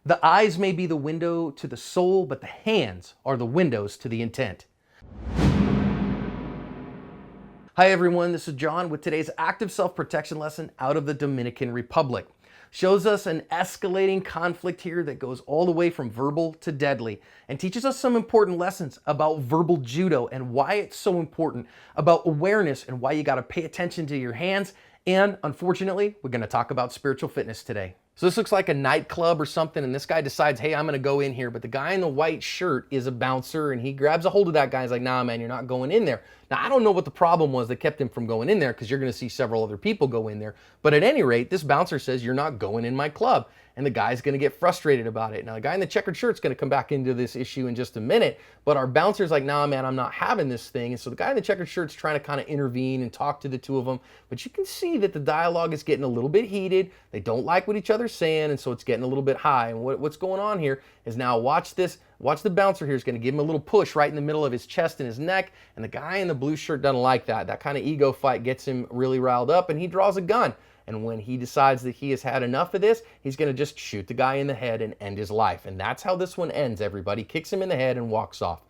The eyes may be the window to the soul, but the hands are the windows to the intent. Hi everyone, this is John with today's active self-protection lesson out of the Dominican Republic. Shows us an escalating conflict here that goes all the way from verbal to deadly and teaches us some important lessons about verbal judo and why it's so important, about awareness and why you got to pay attention to your hands. And unfortunately, we're going to talk about spiritual fitness today. So this looks like a nightclub or something, and this guy decides, hey, I'm going to go in here. But the guy in the white shirt is a bouncer, and he grabs a hold of that guy. He's like, nah, man, you're not going in there. Now, I don't know what the problem was that kept him from going in there, because you're going to see several other people go in there. But at any rate, this bouncer says, you're not going in my club. And the guy's going to get frustrated about it. Now, the guy in the checkered shirt's going to come back into this issue in just a minute. But our bouncer's like, nah, man, I'm not having this thing. And so the guy in the checkered shirt's trying to kind of intervene and talk to the two of them. But you can see that the dialogue is getting a little bit heated. They don't like what each other's saying. And so it's getting a little bit high. And what's going on here is now watch this. Watch the bouncer here is going to give him a little push right in the middle of his chest and his neck. And the guy in the blue shirt doesn't like that. That kind of ego fight gets him really riled up. And he draws a gun. And when he decides that he has had enough of this, he's going to just shoot the guy in the head and end his life. And that's how this one ends, everybody. Kicks him in the head and walks off.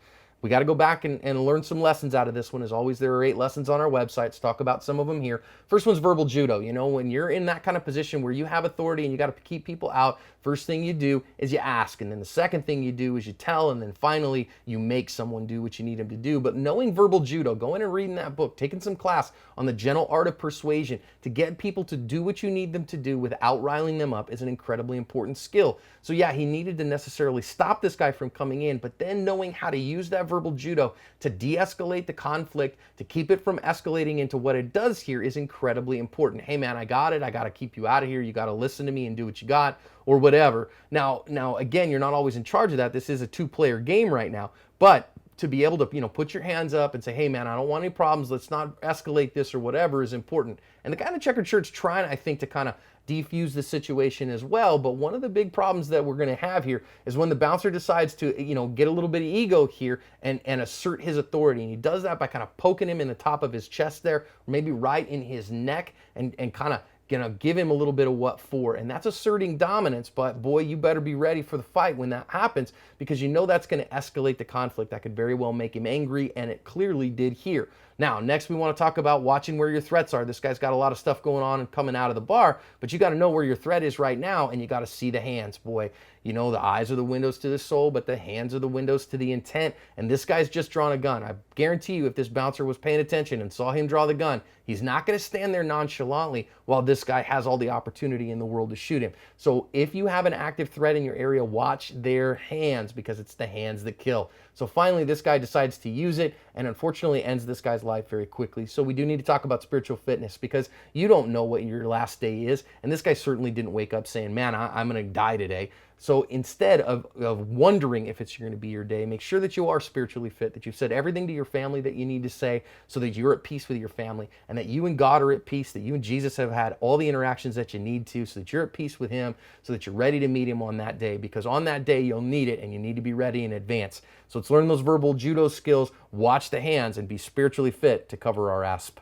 We got to go back and learn some lessons out of this one. As always, there are 8 lessons on our website. Let's talk about some of them here. First one's verbal judo. You know, when you're in that kind of position where you have authority and you got to keep people out, first thing you do is you ask. And then the second thing you do is you tell. And then finally, you make someone do what you need them to do. But knowing verbal judo, going and reading that book, taking some class on the gentle art of persuasion to get people to do what you need them to do without riling them up is an incredibly important skill. So yeah, he needed to necessarily stop this guy from coming in, but then knowing how to use that verbal judo to de-escalate the conflict, to keep it from escalating into what it does here is incredibly important. Hey man, I got it. I got to keep you out of here. You got to listen to me and do what you got or whatever. Now again, you're not always in charge of that. This is a 2-player game right now, but to be able to, put your hands up and say, hey man, I don't want any problems. Let's not escalate this or whatever is important. And the guy in the checkered shirt's trying, I think, to kind of defuse the situation as well. But one of the big problems that we're going to have here is when the bouncer decides to, get a little bit of ego here and assert his authority. And he does that by kind of poking him in the top of his chest there, or maybe right in his neck and kind of give him a little bit of what for. And that's asserting dominance, but boy, you better be ready for the fight when that happens, because that's going to escalate the conflict. That could very well make him angry, and it clearly did here. Now, next we want to talk about watching where your threats are. This guy's got a lot of stuff going on and coming out of the bar, but you got to know where your threat is right now, and you got to see the hands. Boy, the eyes are the windows to the soul, but the hands are the windows to the intent, and this guy's just drawn a gun. I guarantee you, if this bouncer was paying attention and saw him draw the gun, he's not going to stand there nonchalantly while this guy has all the opportunity in the world to shoot him. So if you have an active threat in your area, watch their hands, because it's the hands that kill. So finally, this guy decides to use it, and unfortunately ends this guy's life very quickly. So we do need to talk about spiritual fitness, because you don't know what your last day is, and this guy certainly didn't wake up saying, man, I'm going to die today. So instead of wondering if it's going to be your day, make sure that you are spiritually fit, that you've said everything to your family that you need to say so that you're at peace with your family, and that you and God are at peace, that you and Jesus have had all the interactions that you need to, so that you're at peace with him, so that you're ready to meet him on that day, because on that day you'll need it, and you need to be ready in advance. So let's learn those verbal judo skills, watch the hands, and be spiritually fit to cover our asp.